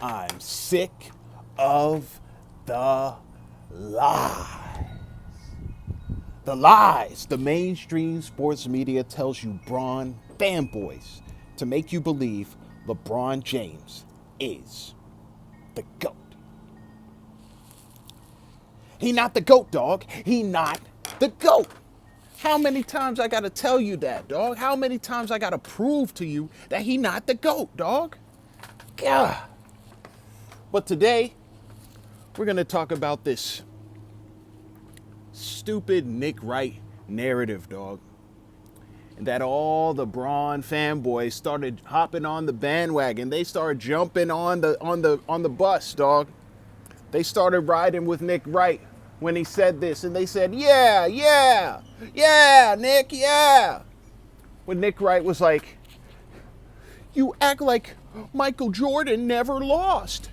I'm sick of the lies. The lies. The mainstream sports media tells you Bron fanboys to make you believe LeBron James is the GOAT. He not the GOAT, dog. He not the GOAT. How many times I gotta tell you that, dog? How many times I gotta prove to you that he not the GOAT, dog? God. But today, we're gonna talk about this stupid Nick Wright narrative, dog. And that all the Bron fanboys started hopping on the bandwagon. They started jumping on the bus, dog. They started riding with Nick Wright when he said this, and they said, yeah, Nick, yeah. When Nick Wright was like, you act like Michael Jordan never lost.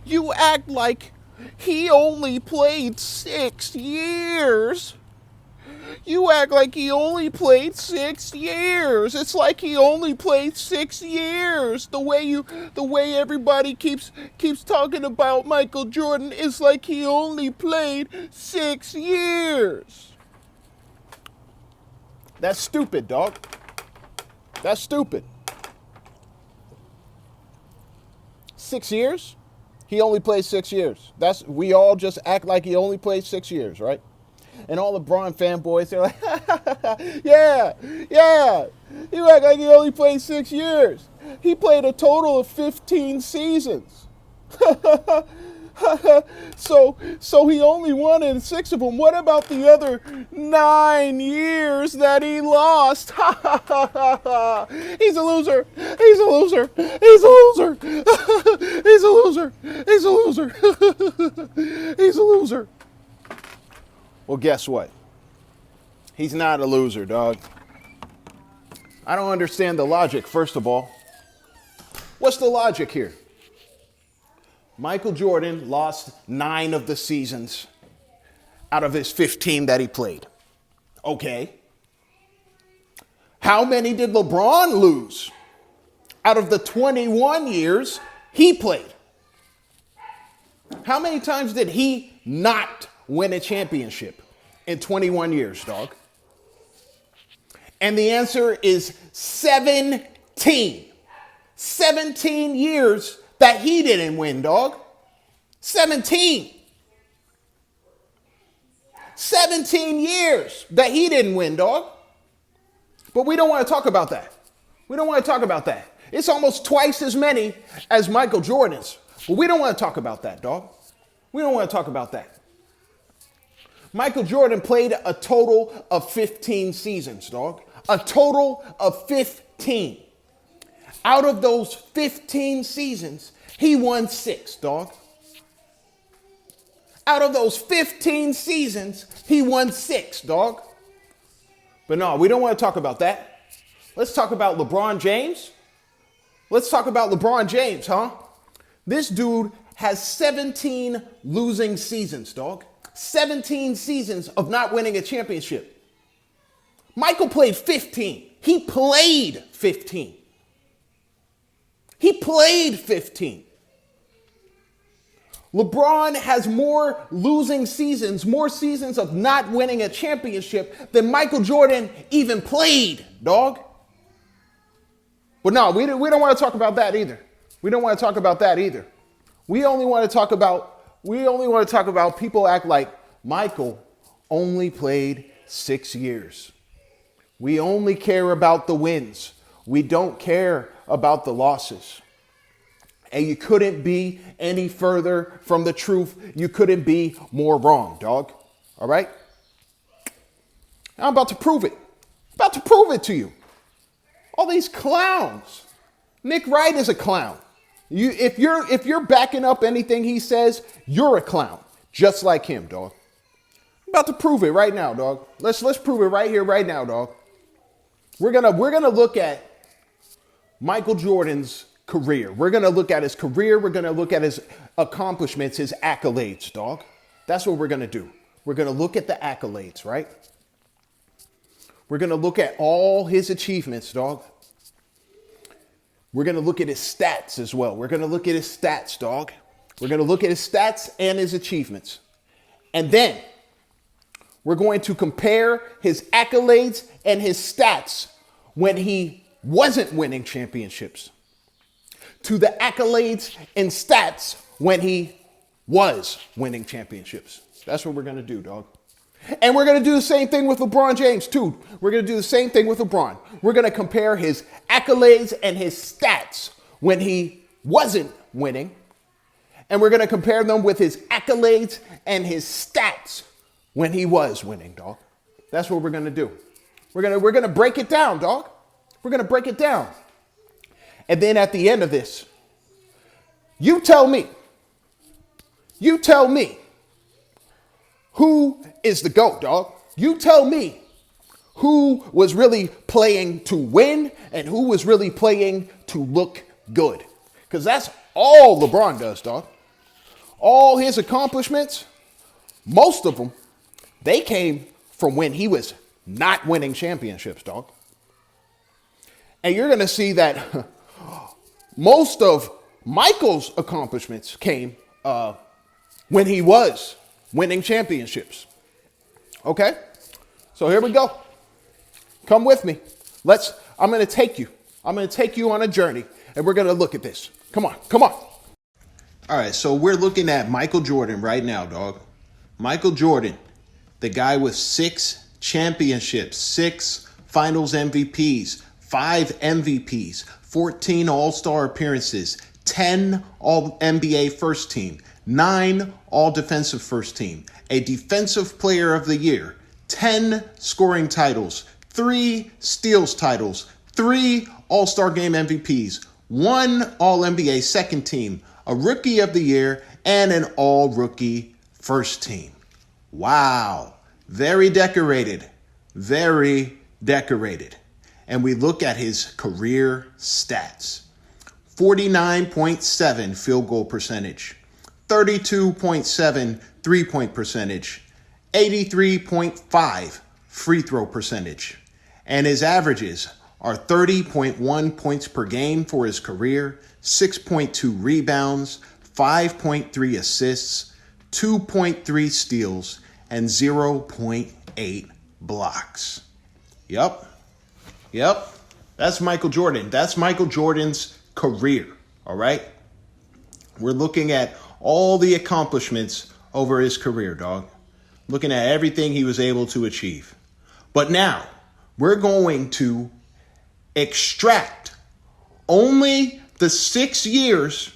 You act like he only played 6 years. You act like he only played 6 years. It's like he only played 6 years. The way everybody keeps talking about Michael Jordan is like he only played 6 years. That's stupid, dog. That's stupid. 6 years? He only played 6 years. We all just act like he only played 6 years, right? And all the Bron fanboys, they're like, yeah. You act like he only played 6 years. He played a total of 15 seasons. So he only won in 6 of them. What about the other 9 years that he lost? He's a loser. He's a loser. He's a loser. He's a loser. He's a loser. He's a loser. Well, guess what? He's not a loser, dog. I don't understand the logic, first of all. What's the logic here? Michael Jordan lost 9 of the seasons out of his 15 that he played. Okay. How many did LeBron lose out of the 21 years he played? How many times did he not win a championship in 21 years, dog? And the answer is 17. 17 years that he didn't win, dog. 17. 17 years that he didn't win, dog. But we don't want to talk about that. We don't want to talk about that. It's almost twice as many as Michael Jordan's. But we don't want to talk about that, dog. We don't want to talk about that. Michael Jordan played a total of 15 seasons, dog. A total of 15. Out of those 15 seasons, he won 6, dog. Out of those 15 seasons, he won 6, dog. But no, we don't want to talk about that. Let's talk about LeBron James. Let's talk about LeBron James, huh? This dude has 17 losing seasons, dog. 17 seasons of not winning a championship. Michael played 15. He played 15. He played 15. LeBron has more losing seasons, more seasons of not winning a championship than Michael Jordan even played, dog. But no, we don't want to talk about that either. We don't want to talk about that either. We only want to talk about people act like Michael only played 6 years. We only care about the wins. We don't care about the losses. And you couldn't be any further from the truth. You couldn't be more wrong, dog. All right? I'm about to prove it. About to prove it to you. All these clowns. Nick Wright is a clown. If you're backing up anything he says, you're a clown. Just like him, dog. I'm about to prove it right now, dog. Let's prove it right here, right now, dog. We're gonna look at Michael Jordan's career. We're gonna look at his career. We're gonna look at his accomplishments, his accolades, dog. That's what we're gonna do. We're gonna look at the accolades, right? We're gonna look at all his achievements, dog. We're going to look at his stats as well. We're going to look at his stats, dog. We're going to look at his stats and his achievements. And then we're going to compare his accolades and his stats when he wasn't winning championships to the accolades and stats when he was winning championships. That's what we're going to do, dog. And we're going to do the same thing with LeBron James, too. We're going to do the same thing with LeBron. We're going to compare his accolades and his stats when he wasn't winning. And we're going to compare them with his accolades and his stats when he was winning, dog. That's what we're going to do. We're going to break it down, dog. We're going to break it down. And then at the end of this, you tell me who is the GOAT, dog. You tell me who was really playing to win and who was really playing to look good. Because that's all LeBron does, dog. All his accomplishments, most of them, they came from when he was not winning championships, dog. And you're going to see that most of Michael's accomplishments came when he was winning championships. Okay? So here we go. Come with me. I'm going to take you. I'm going to take you on a journey, and we're going to look at this. Come on. All right, so we're looking at Michael Jordan right now, dog. Michael Jordan, the guy with 6 championships, 6 finals MVPs, 5 MVPs, 14 All-Star appearances, 10 All-NBA first team, 9 All-Defensive first team, a Defensive Player of the Year, 10 scoring titles, 3 steals titles, 3 All-Star Game MVPs, 1 All-NBA second team, a Rookie of the Year, and an All-Rookie first team. Wow. Very decorated. Very decorated. And we look at his career stats. 49.7 field goal percentage, 32.7 three-point percentage, 83.5 free throw percentage. And his averages are 30.1 points per game for his career, 6.2 rebounds, 5.3 assists, 2.3 steals, and 0.8 blocks. Yep. That's Michael Jordan. That's Michael Jordan's career, all right? We're looking at all the accomplishments over his career, dog. Looking at everything he was able to achieve. But now, we're going to extract only the 6 years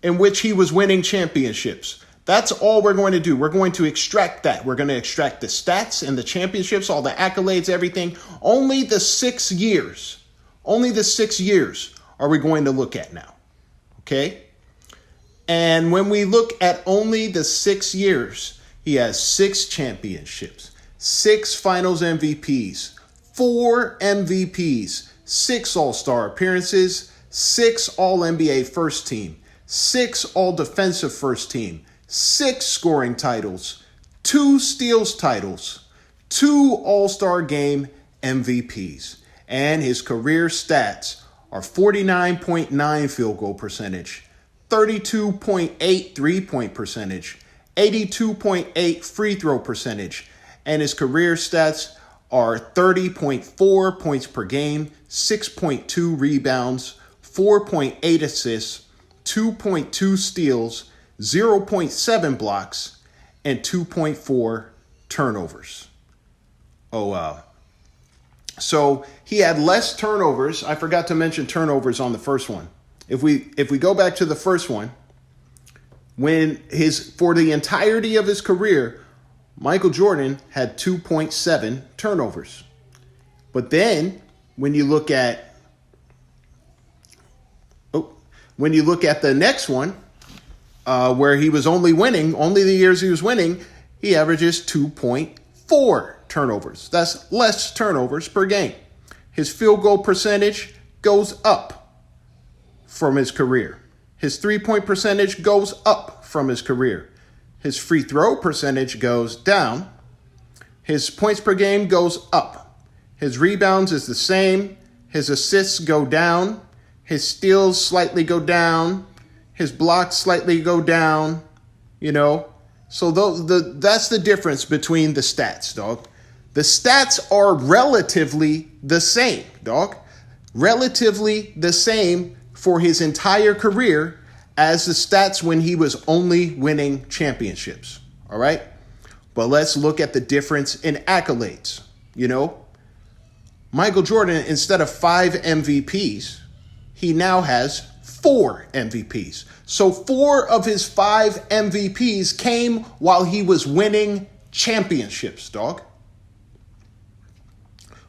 in which he was winning championships. That's all we're going to do. We're going to extract that. We're going to extract the stats and the championships, all the accolades, everything. Only the 6 years. Only the 6 years are we going to look at now. Okay? And when we look at only the 6 years, he has 6 championships, 6 finals MVPs, 4 MVPs, 6 All-Star appearances, 6 All-NBA first team, 6 All-Defensive first team, 6 scoring titles, 2 steals titles, 2 All-Star Game MVPs. And his career stats are 49.9 field goal percentage, 32.8 three-point percentage, 82.8 free throw percentage. And his career stats are 30.4 points per game, 6.2 rebounds, 4.8 assists, 2.2 steals, 0.7 blocks, and 2.4 turnovers. Oh, wow. So he had less turnovers. I forgot to mention turnovers on the first one. If we go back to the first one, for the entirety of his career, Michael Jordan had 2.7 turnovers. But then when you look at the next one, where he was only the years he was winning, he averages 2.4 turnovers. That's less turnovers per game. His field goal percentage goes up from his career. His three-point percentage goes up from his career. His free throw percentage goes down. His points per game goes up. His rebounds is the same. His assists go down. His steals slightly go down. His blocks slightly go down, you know. So that's the difference between the stats, dog. The stats are relatively the same, dog. Relatively the same for his entire career as the stats when he was only winning championships, all right? But let's look at the difference in accolades, you know. Michael Jordan, instead of 5 MVPs, he now has 4 MVPs. So 4 of his 5 MVPs came while he was winning championships, dog.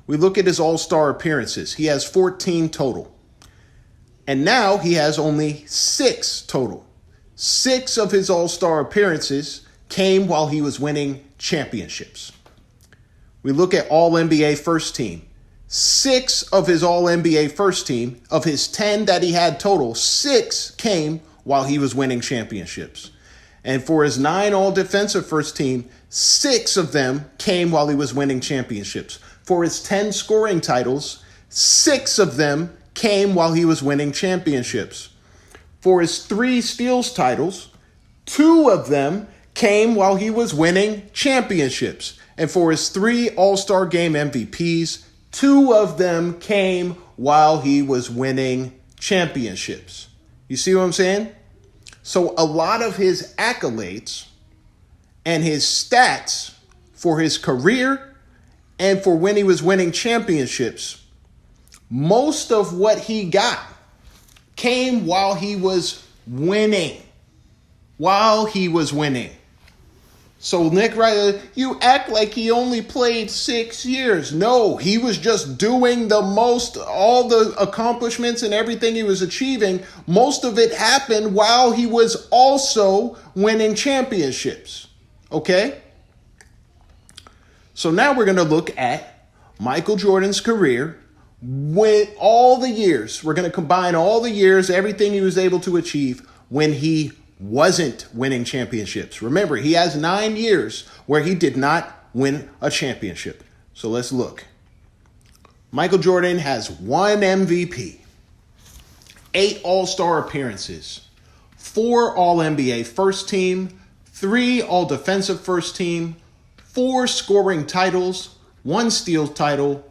We look at his all-star appearances. He has 14 total. And now he has only 6 total. 6 of his all-star appearances came while he was winning championships. We look at all-NBA first team. 6 of his all-NBA first team, of his 10 that he had total, 6 came while he was winning championships. And for his 9 all-defensive first team, 6 of them came while he was winning championships. For his 10 scoring titles, 6 of them came while he was winning championships. For his 3 steals titles, 2 of them came while he was winning championships. And for his 3 All-Star Game MVPs, 2 of them came while he was winning championships. You see what I'm saying? So a lot of his accolades and his stats for his career and for when he was winning championships, most of what he got came while he was winning. While he was winning. So Nick Wright, you act like he only played 6 years. No, he was just doing the most, all the accomplishments and everything he was achieving. Most of it happened while he was also winning championships. Okay? So now we're going to look at Michael Jordan's career with all the years. We're going to combine all the years, everything he was able to achieve when he wasn't winning championships. Remember, he has 9 years where he did not win a championship. So let's look. Michael Jordan has 1 MVP, 8 All-Star appearances, 4 All-NBA first team, 3 All-Defensive first team, 4 scoring titles, 1 steal title,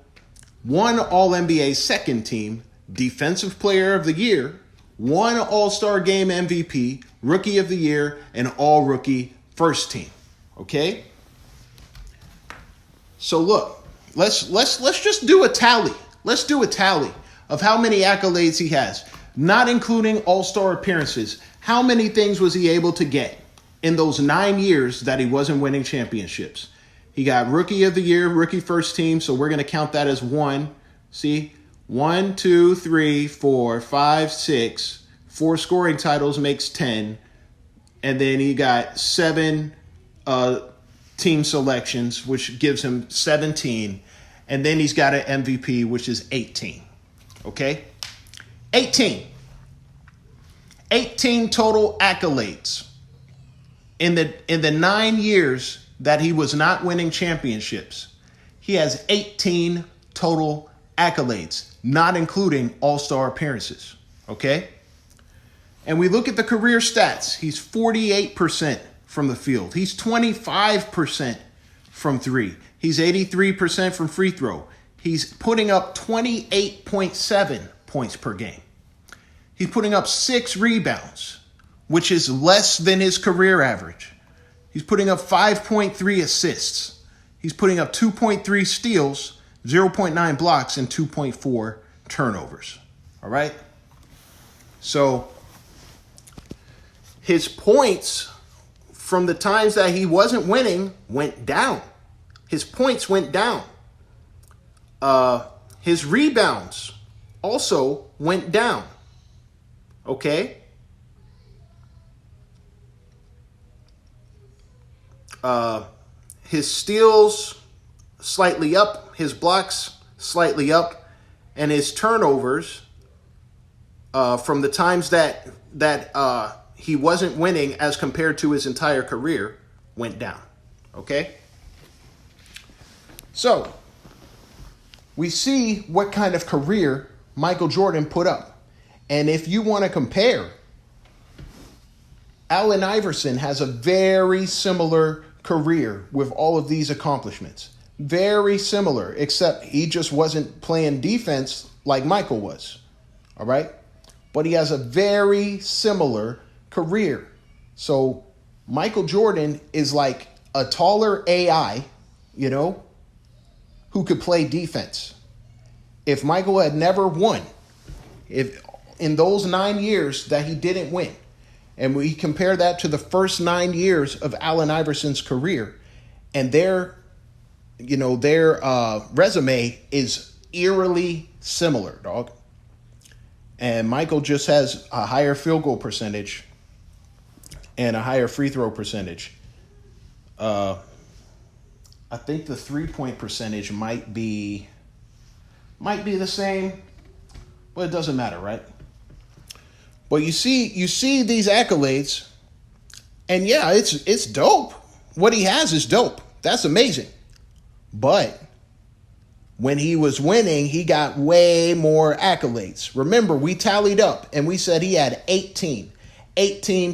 1 All-NBA second team, Defensive Player of the Year, 1 All-Star Game MVP, Rookie of the Year, and All-Rookie first team. Okay? So look, let's just do a tally. Let's do a tally of how many accolades he has, not including All-Star appearances. How many things was he able to get in those 9 years that he wasn't winning championships? He got Rookie of the Year, Rookie first team, so we're going to count that as 1. See? 1, 2, 3, 4, 5, 6. 4 scoring titles makes 10. And then he got 7 team selections, which gives him 17. And then he's got an MVP, which is 18. Okay? 18. 18 total accolades. In the 9 years that he was not winning championships, he has 18 total accolades, not including all-star appearances. Okay? And we look at the career stats. He's 48% from the field. He's 25% from 3. He's 83% from free throw. He's putting up 28.7 points per game. He's putting up 6 rebounds, which is less than his career average. He's putting up 5.3 assists. He's putting up 2.3 steals, 0.9 blocks, and 2.4 turnovers. All right? So his points from the times that he wasn't winning went down. His points went down. His rebounds also went down. Okay? His steals slightly up, his blocks slightly up, and his turnovers from the times that he wasn't winning as compared to his entire career went down. Okay? So, we see what kind of career Michael Jordan put up. And if you want to compare, Allen Iverson has a very similar career with all of these accomplishments. Very similar, except he just wasn't playing defense like Michael was. All right? But he has a very similar career. So Michael Jordan is like a taller AI, who could play defense. If Michael had never won, if in those 9 years that he didn't win, and we compare that to the first 9 years of Allen Iverson's career, and their resume is eerily similar, dog. And Michael just has a higher field goal percentage and a higher free throw percentage. I think the 3-point percentage might be the same, but it doesn't matter, right? But you see these accolades, and yeah, it's dope. What he has is dope. That's amazing. But when he was winning, he got way more accolades. Remember, we tallied up and we said he had 18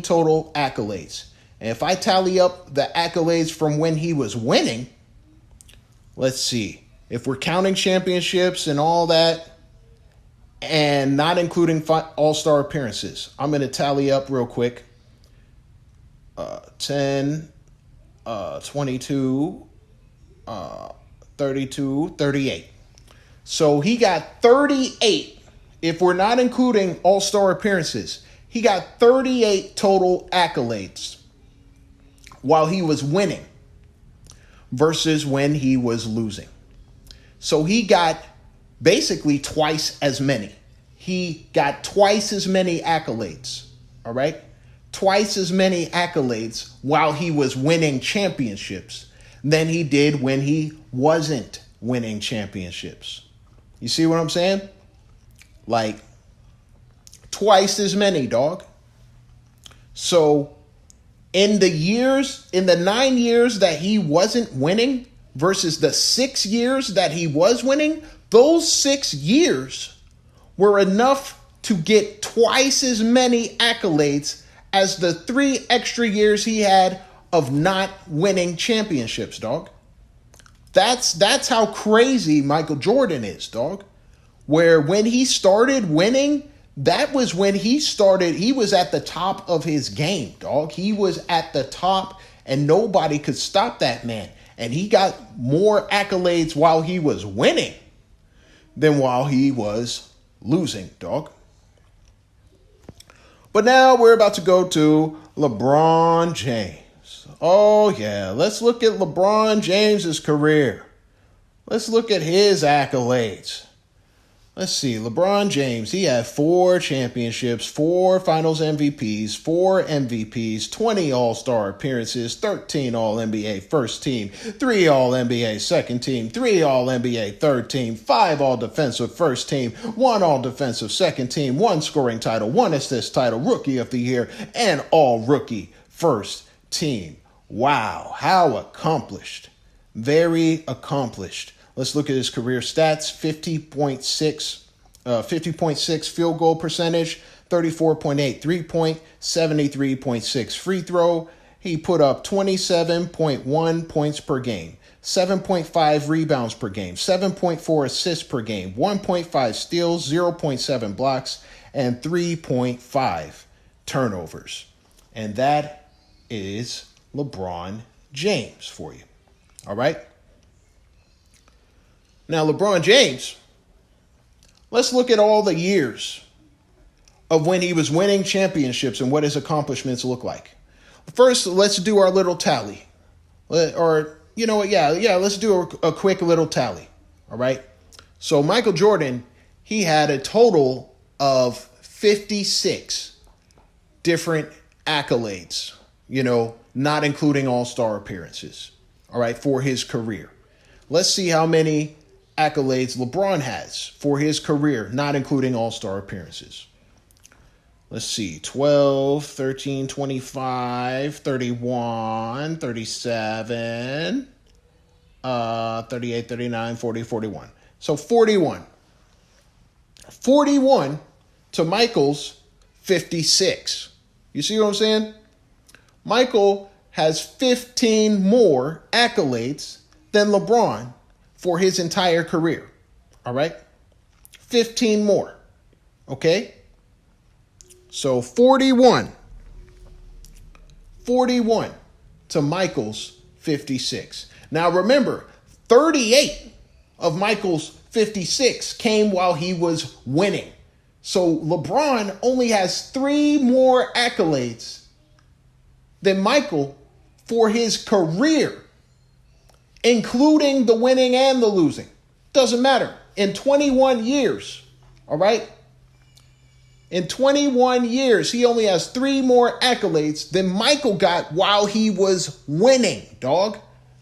total accolades. And if I tally up the accolades from when he was winning, let's see. If we're counting championships and all that, and not including all-star appearances, I'm going to tally up real quick. 10, 22, 32, 38. So he got 38. If we're not including all-star appearances, he got 38 total accolades while he was winning versus when he was losing. So he got basically twice as many. He got twice as many accolades, all right? Twice as many accolades while he was winning championships than he did when he wasn't winning championships. You see what I'm saying? Like, twice as many, dog. So, in the 9 years that he wasn't winning versus the 6 years that he was winning, those 6 years were enough to get twice as many accolades as the 3 extra years he had of not winning championships, dog. That's how crazy Michael Jordan is, dog. Where when he started winning, that was when he was at the top of his game, dog. He was at the top and nobody could stop that man. And he got more accolades while he was winning than while he was losing, dog. But now we're about to go to LeBron James. Oh, yeah. Let's look at LeBron James's career. Let's look at his accolades. Let's see. LeBron James, he had 4 championships, 4 finals MVPs, 4 MVPs, 20 All-Star appearances, 13 All-NBA first team, 3 All-NBA second team, 3 All-NBA third team, 5 All-Defensive first team, 1 All-Defensive second team, 1 scoring title, 1 assist title, Rookie of the Year, and All-Rookie first team. Wow, how accomplished. Very accomplished. Let's look at his career stats. 50.6 field goal percentage, 34.8 3-point, 73.6 free throw. He put up 27.1 points per game, 7.5 rebounds per game, 7.4 assists per game, 1.5 steals, 0.7 blocks, and 3.5 turnovers. And that is LeBron James for you. All right? Now, LeBron James, let's look at all the years of when he was winning championships and what his accomplishments look like. First, let's do our little tally. Or, you know what? Yeah, let's do a quick little tally. All right? So, Michael Jordan, he had a total of 56 different accolades, not including all-star appearances, all right, for his career. Let's see how many accolades LeBron has for his career, not including all-star appearances. Let's see, 12, 13, 25, 31, 37, 38, 39, 40, 41. So 41. 41 to Michael's 56. You see what I'm saying? Michael has 15 more accolades than LeBron for his entire career. All right? 15 more. Okay? So 41 to Michael's 56. Now remember, 38 of Michael's 56 came while he was winning. So LeBron only has 3 more accolades than Michael for his career, including the winning and the losing. Doesn't matter. In 21 years, all right? In 21 years, he only has 3 more accolades than Michael got while he was winning, dog.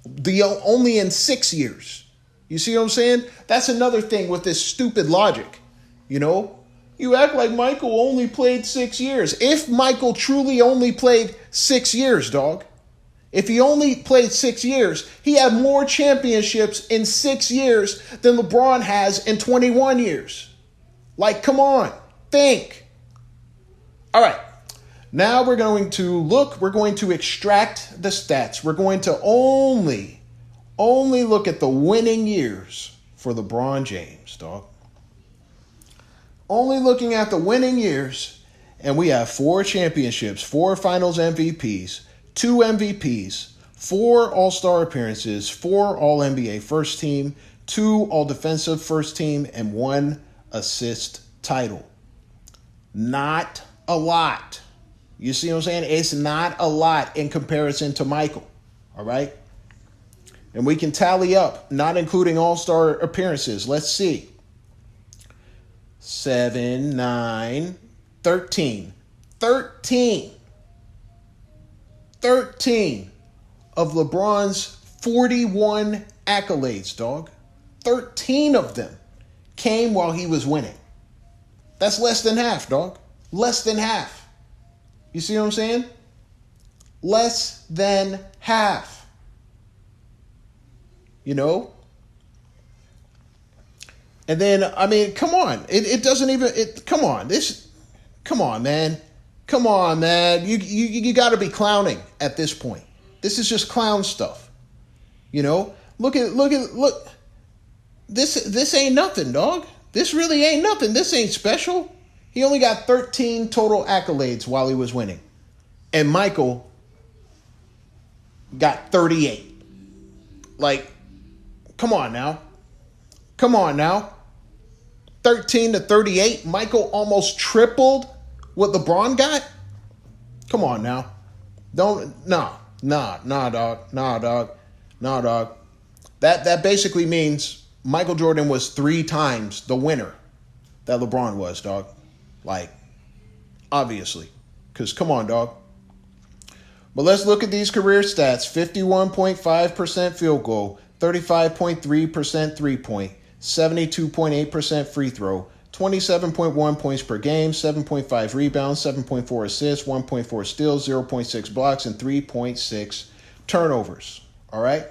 Only in 6 years. You see what I'm saying? That's another thing with this stupid logic. You know, you act like Michael only played 6 years. If Michael truly only played 6 years, dog, if he only played 6 years, he had more championships in 6 years than LeBron has in 21 years. Like, come on, think. All right, now we're going to extract the stats. We're going to only look at the winning years for LeBron James, dog. Only looking at the winning years, and we have 4 championships, 4 finals MVPs, 2 MVPs, 4 All-Star appearances, 4 All-NBA first team, 2 All-Defensive first team, and 1 assist title. Not a lot. You see what I'm saying? It's not a lot in comparison to Michael. All right? And we can tally up, not including All-Star appearances. Let's see. 7, 9, 13. 13 of LeBron's 41 accolades, dog. 13 of them came while he was winning. That's less than half, dog. Less than half. You see what I'm saying? Less than half. You know? And then, I mean, come on. It doesn't even, come on. Come on, man. Come on, man. You got to be clowning at this point. This is just clown stuff. You know? Look. This ain't nothing, dog. This really ain't nothing. This ain't special. He only got 13 total accolades while he was winning. And Michael got 38. Like, come on now. 13 to 38. Michael almost tripled what LeBron got? Come on now. Nah, dog. That basically means Michael Jordan was 3 times the winner that LeBron was, dog. Like, obviously. Because, come on, dog. But let's look at these career stats. 51.5% field goal, 35.3% three-point, 72.8% free throw, 27.1 points per game, 7.5 rebounds, 7.4 assists, 1.4 steals, 0.6 blocks, and 3.6 turnovers. All right?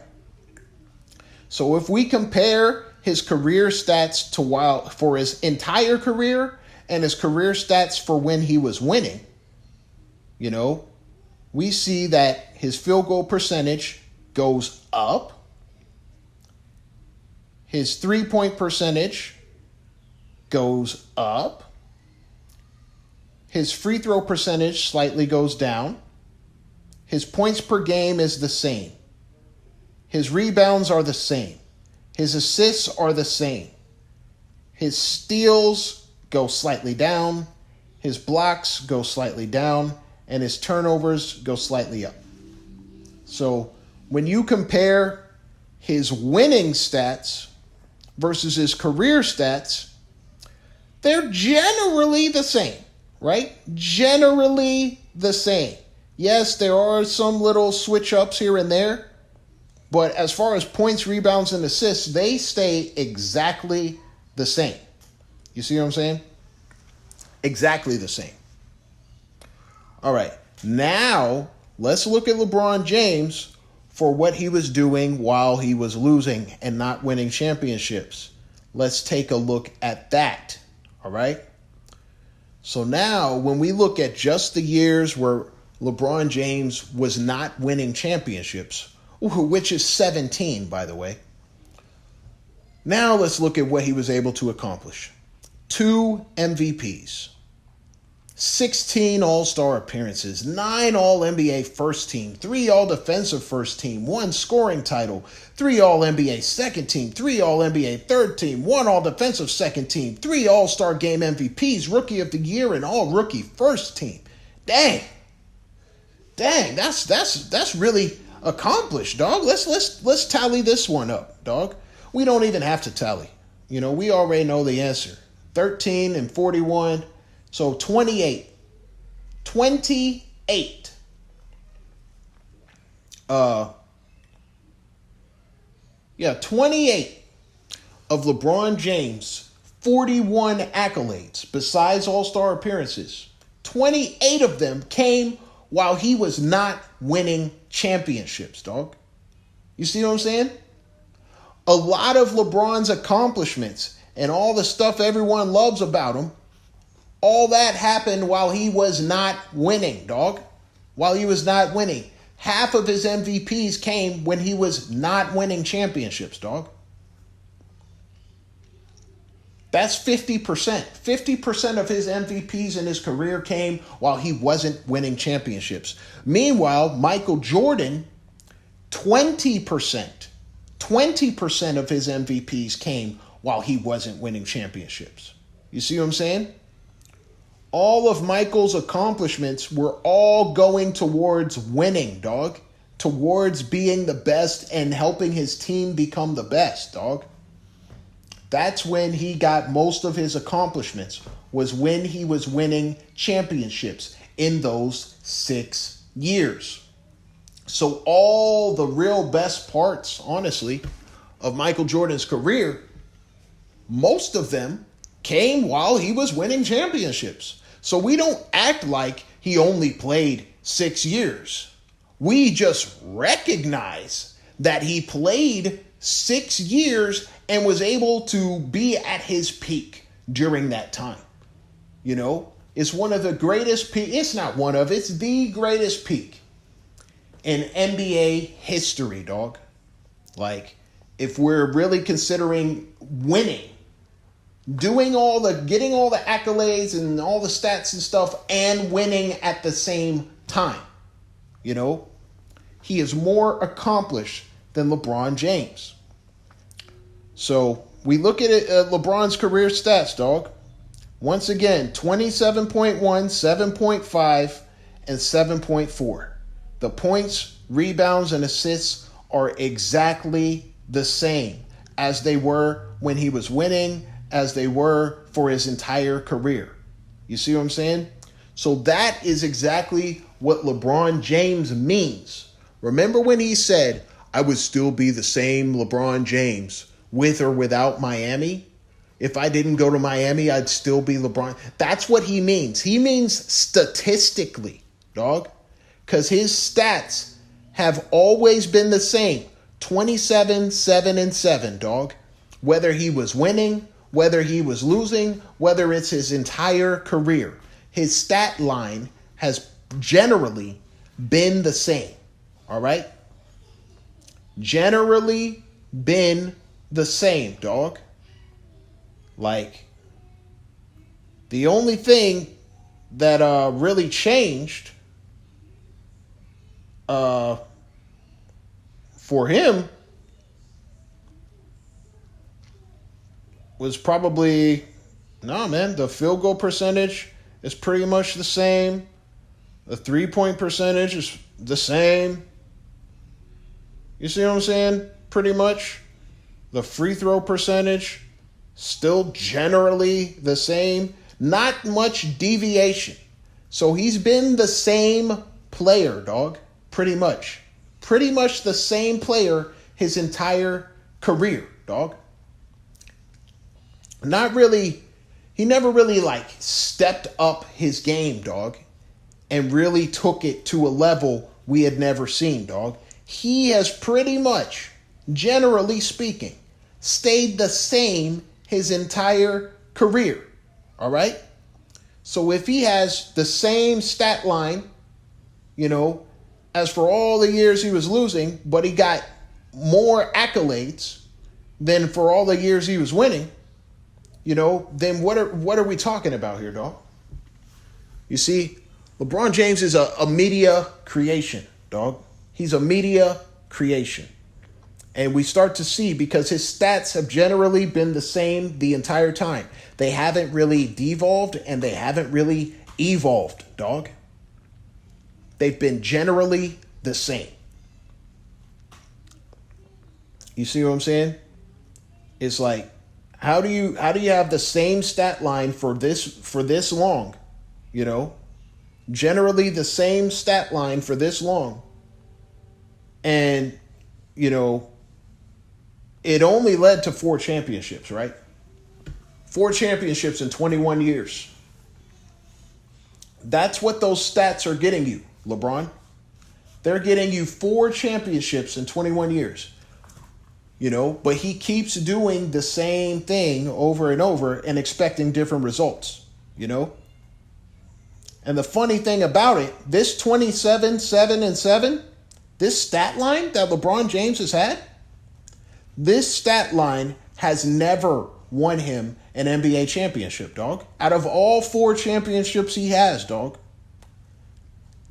So if we compare his career stats for his entire career and his career stats for when he was winning, you know, we see that his field goal percentage goes up. His three-point percentage goes up. His free throw percentage slightly goes down. His points per game is the same. His rebounds are the same. His assists are the same. His steals go slightly down. His blocks go slightly down. And his turnovers go slightly up. So when you compare his winning stats versus his career stats, they're generally the same, right? Generally the same. Yes, there are some little switch ups here and there, but as far as points, rebounds, and assists, they stay exactly the same. You see what I'm saying? Exactly the same. All right, now let's look at LeBron James for what he was doing while he was losing and not winning championships. Let's take a look at that. All right. So now when we look at just the years where LeBron James was not winning championships, which is 17, by the way. Now let's look at what he was able to accomplish. 2 MVPs, 16 All-Star appearances, 9 All-NBA First Team, 3 All-Defensive First Team, 1 scoring title, 3 All-NBA Second Team, 3 All-NBA Third Team, 1 All-Defensive Second Team, 3 All-Star Game MVPs, Rookie of the Year, and All-Rookie First Team. Dang, that's really accomplished, dog. Let's tally this one up, dog. We don't even have to tally. You know, we already know the answer. 13 and 41. So 28. 28. 28 of LeBron James' 41 accolades besides All-Star appearances. 28 of them came while he was not winning championships, dog. You see what I'm saying? A lot of LeBron's accomplishments and all the stuff everyone loves about him, all that happened while he was not winning, dog. While he was not winning. Half of his MVPs came when he was not winning championships, dog. That's 50%. 50% of his MVPs in his career came while he wasn't winning championships. Meanwhile, Michael Jordan, 20%. 20% of his MVPs came while he wasn't winning championships. You see what I'm saying? All of Michael's accomplishments were all going towards winning, dog. Towards being the best and helping his team become the best, dog. That's when he got most of his accomplishments, was when he was winning championships in those 6 years. So all the real best parts, honestly, of Michael Jordan's career, most of them came while he was winning championships. So we don't act like he only played 6 years. We just recognize that he played 6 years and was able to be at his peak during that time. You know, it's one of the greatest peak. It's not one of, it's the greatest peak in NBA history, dog. Like, if we're really considering winning, getting all the accolades and all the stats and stuff and winning at the same time, you know, he is more accomplished than LeBron James. So we look at it, LeBron's career stats, dog. Once again, 27.1, 7.5, and 7.4. The points, rebounds, and assists are exactly the same as they were when he was winning, as they were for his entire career. You see what I'm saying? So that is exactly what LeBron James means. Remember when he said, I would still be the same LeBron James with or without Miami? If I didn't go to Miami, I'd still be LeBron. That's what he means. He means statistically, dog. Because his stats have always been the same. 27, 7, and 7, dog. Whether he was winning, whether he was losing, whether it's his entire career. His stat line has generally been the same. All right? Generally been the same, dog. Like, the only thing that really changed for him was probably, the field goal percentage is pretty much the same. The 3-point percentage is the same. You see what I'm saying? Pretty much. The free throw percentage, still generally the same. Not much deviation. So he's been the same player, dog. Pretty much. Pretty much the same player his entire career, dog. He never really stepped up his game, dog, and really took it to a level we had never seen, dog. He has pretty much, generally speaking, stayed the same his entire career. All right? So if he has the same stat line, as for all the years he was losing, but he got more accolades than for all the years he was winning, then what are we talking about here, dog? You see, LeBron James is a media creation, dog. He's a media creation. And we start to see, because his stats have generally been the same the entire time. They haven't really devolved and they haven't really evolved, dog. They've been generally the same. You see what I'm saying? It's like, how do you have the same stat line for this long? Generally the same stat line for this long. And, it only led to 4 championships, right? 4 championships in 21 years. That's what those stats are getting you, LeBron. They're getting you 4 championships in 21 years. But he keeps doing the same thing over and over and expecting different results, And the funny thing about it, this 27, 7, and 7, this stat line that LeBron James has had, this stat line has never won him an NBA championship, dog. Out of all 4 championships he has, dog.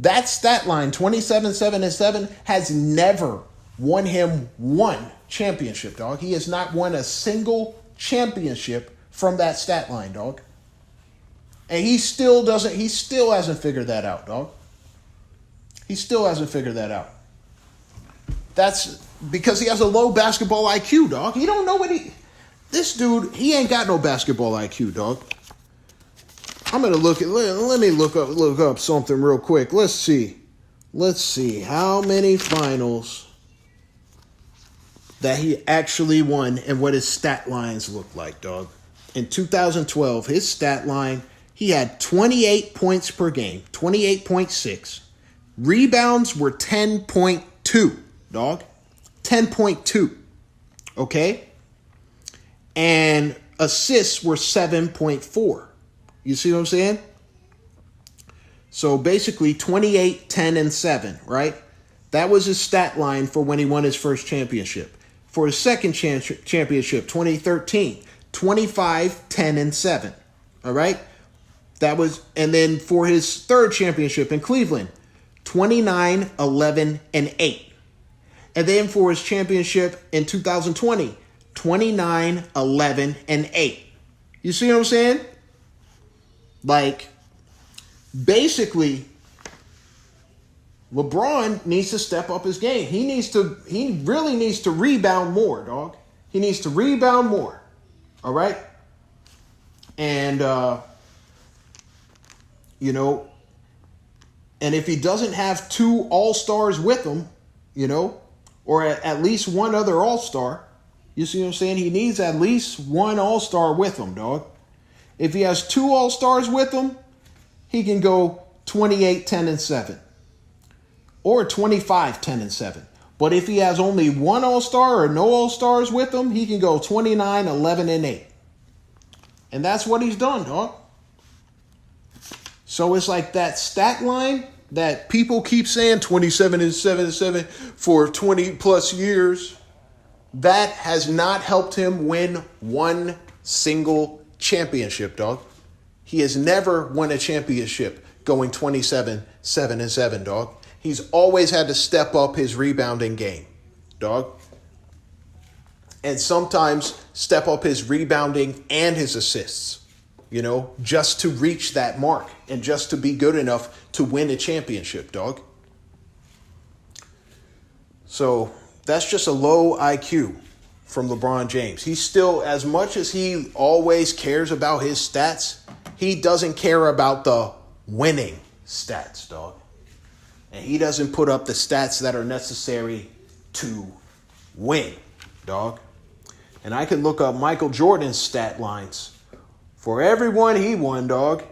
That stat line, 27, 7, and 7, has never won him one championship, dog. He has not won a single championship from that stat line, dog. And he still hasn't figured that out, dog. He still hasn't figured that out. That's because he has a low basketball IQ, dog. He don't know this dude, he ain't got no basketball IQ, dog. I'm going to let me look up something real quick. Let's see how many finals that he actually won and what his stat lines look like, dog. In 2012, his stat line, he had 28 points per game, 28.6. Rebounds were 10.2, dog. 10.2. Okay? And assists were 7.4. You see what I'm saying? So basically 28, 10, and 7, right? That was his stat line for when he won his first championship. For his second championship, 2013, 25, 10, and 7. All right? And then for his third championship in Cleveland, 29, 11, and 8. And then for his championship in 2020, 29, 11, and 8. You see what I'm saying? Like, basically, LeBron needs to step up his game. He really needs to rebound more, dog. He needs to rebound more. All right? And, and if he doesn't have 2 all-stars with him, or at least one other all-star, you see what I'm saying? He needs at least one all-star with him, dog. If he has 2 all-stars with him, he can go 28, 10, and 7. Or 25, 10, and 7. But if he has only one all-star or no all-stars with him, he can go 29, 11, and 8. And that's what he's done, dog. So it's like that stat line that people keep saying, 27 and 7 and 7 for 20 plus years. That has not helped him win one single championship, dog. He has never won a championship going 27, 7 and 7, dog. He's always had to step up his rebounding game, dog. And sometimes step up his rebounding and his assists, just to reach that mark and just to be good enough to win a championship, dog. So that's just a low IQ from LeBron James. He's still, as much as he always cares about his stats, he doesn't care about the winning stats, dog. And he doesn't put up the stats that are necessary to win, dog. And I can look up Michael Jordan's stat lines for everyone he won, dog.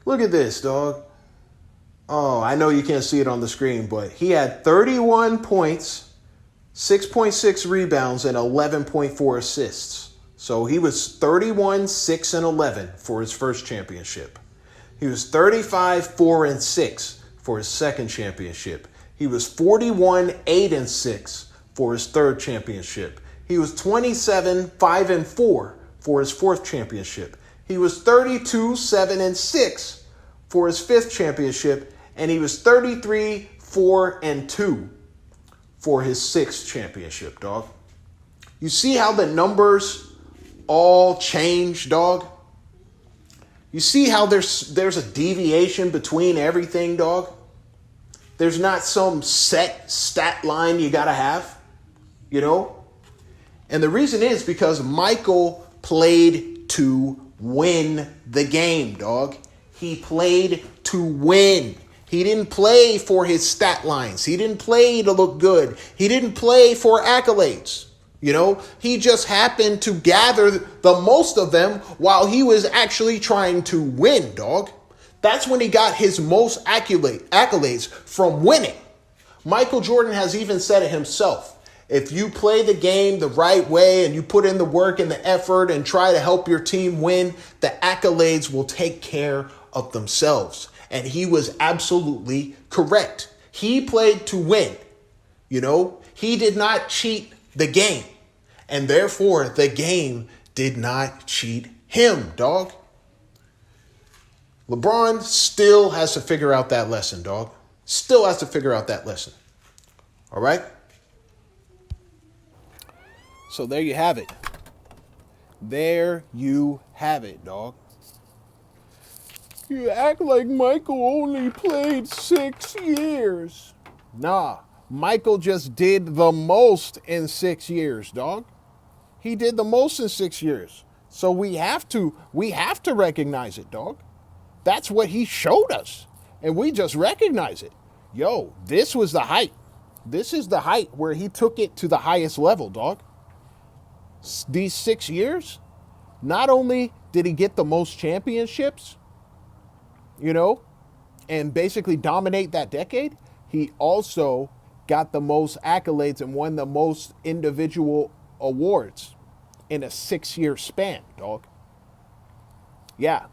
Look at this, dog. Oh, I know you can't see it on the screen, but he had 31 points, 6.6 rebounds, and 11.4 assists. So he was 31, 6, and 11 for his first championship. He was 35, 4, and 6 for his second championship. He was 41, 8, and 6 for his third championship. He was 27, 5, and 4 for his fourth championship. He was 32, 7, and 6 for his fifth championship. And he was 33, 4, and 2 for his sixth championship, dog. You see how the numbers all change, dog? You see how there's a deviation between everything, dog? There's not some set stat line you got to have, you know? And the reason is because Michael played to win the game, dog. He played to win. He didn't play for his stat lines. He didn't play to look good. He didn't play for accolades. You know, he just happened to gather the most of them while he was actually trying to win, dog. That's when he got his most accolades from winning. Michael Jordan has even said it himself. If you play the game the right way and you put in the work and the effort and try to help your team win, the accolades will take care of themselves. And he was absolutely correct. He played to win. You know, he did not cheat the game. And therefore, the game did not cheat him, dog. LeBron still has to figure out that lesson, dog. Still has to figure out that lesson. All right? So there you have it. There you have it, dog. You act like Michael only played 6 years. Nah, Michael just did the most in 6 years, dog. He did the most in 6 years. So we have to recognize it, dog. That's what he showed us. And we just recognize it. Yo, this was the height. This is the height where he took it to the highest level, dog. These 6 years, not only did he get the most championships, you know, and basically dominate that decade, he also got the most accolades and won the most individual awards in a 6-year span, dog. Yeah.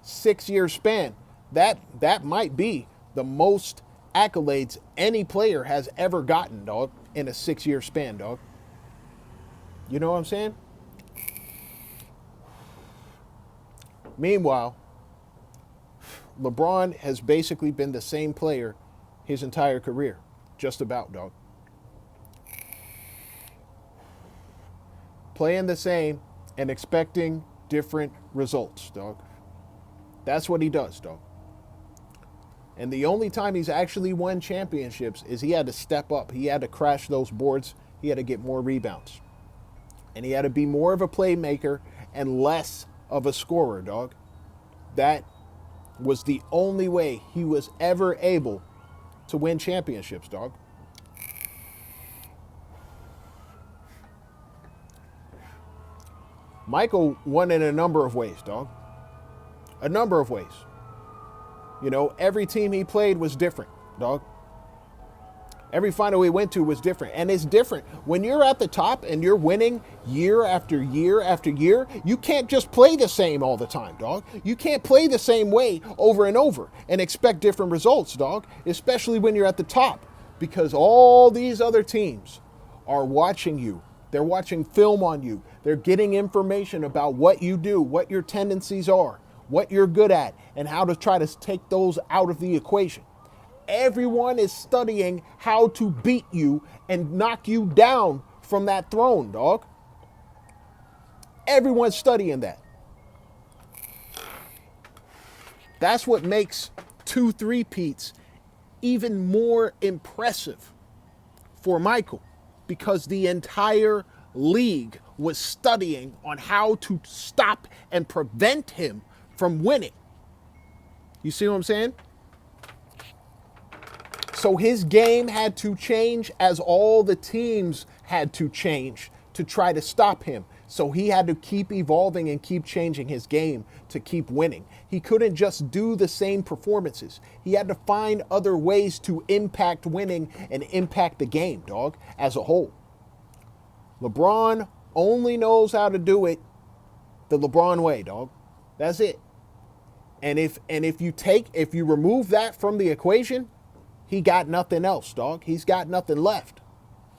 6-year span. That might be the most accolades any player has ever gotten, dog, in a 6-year span, dog. You know what I'm saying? Meanwhile, LeBron has basically been the same player his entire career. Just about, dog. Playing the same and expecting different results, dog. That's what he does, dog. And the only time he's actually won championships is he had to step up. He had to crash those boards. He had to get more rebounds. And he had to be more of a playmaker and less of a scorer, dog. That was the only way he was ever able to win championships, dog. Michael won in a number of ways, dog. A number of ways. You know, every team he played was different, dog. Every final he went to was different. And it's different. When you're at the top and you're winning year after year after year, you can't just play the same all the time, dog. You can't play the same way over and over and expect different results, dog. Especially when you're at the top. Because all these other teams are watching you. They're watching film on you. They're getting information about what you do, what your tendencies are, what you're good at, and how to try to take those out of the equation. Everyone is studying how to beat you and knock you down from that throne, dog. Everyone's studying that. That's what makes 2 3-peats even more impressive for Michael, because the entire league was studying on how to stop and prevent him from winning. You see what I'm saying? So his game had to change as all the teams had to change to try to stop him. So he had to keep evolving and keep changing his game to keep winning. He couldn't just do the same performances. He had to find other ways to impact winning and impact the game, dog, as a whole. LeBron only knows how to do it the LeBron way, dog. That's it. And if you remove that from the equation, he got nothing else, dog. He's got nothing left.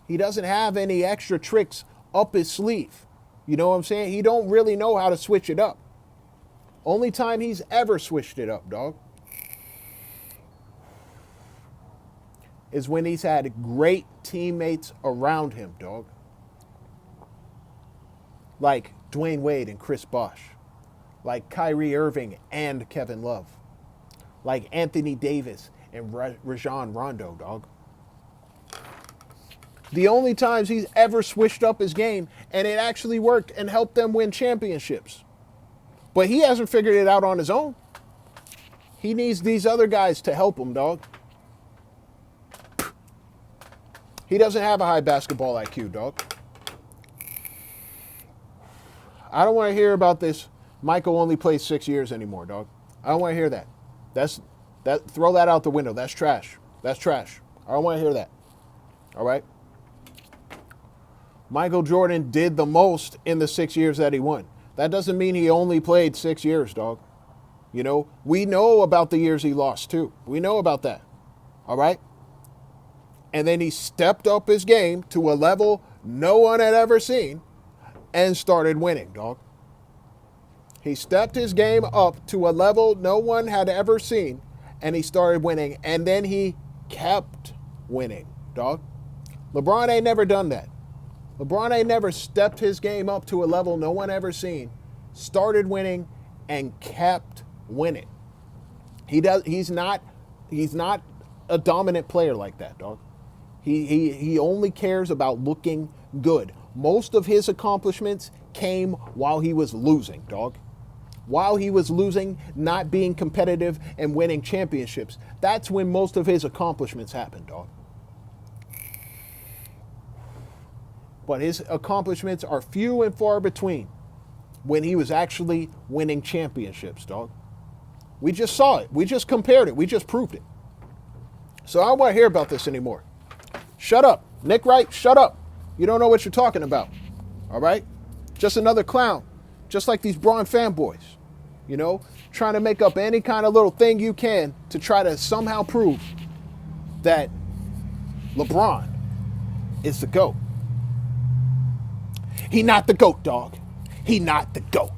He doesn't have any extra tricks up his sleeve. You know what I'm saying? He don't really know how to switch it up. Only time he's ever switched it up, dog, is when he's had great teammates around him, dog. Like Dwayne Wade and Chris Bosh. Like Kyrie Irving and Kevin Love. Like Anthony Davis and Rajon Rondo, dog. The only times he's ever switched up his game and it actually worked and helped them win championships. But he hasn't figured it out on his own. He needs these other guys to help him, dog. He doesn't have a high basketball IQ, dog. I don't want to hear about this. Michael only plays 6 years anymore, dog. I don't want to hear that. Throw that out the window. That's trash. That's trash. I don't want to hear that. All right? Michael Jordan did the most in the 6 years that he won. That doesn't mean he only played 6 years, dog. You know, we know about the years he lost, too. We know about that. All right? And then he stepped up his game to a level no one had ever seen and started winning, dog. He stepped his game up to a level no one had ever seen and he started winning. And then he kept winning, dog. LeBron ain't never done that. LeBron ain't never stepped his game up to a level no one ever seen, started winning, and kept winning. He's not a dominant player like that, dog. He only cares about looking good. Most of his accomplishments came while he was losing, dog. While he was losing, not being competitive and winning championships. That's when most of his accomplishments happened, dog. But his accomplishments are few and far between when he was actually winning championships, dog. We just saw it. We just compared it. We just proved it. So I don't want to hear about this anymore. Shut up. Nick Wright, shut up. You don't know what you're talking about. All right? Just another clown. Just like these Bron fanboys. You know? Trying to make up any kind of little thing you can to try to somehow prove that LeBron is the GOAT. He not the GOAT, dog. He not the GOAT.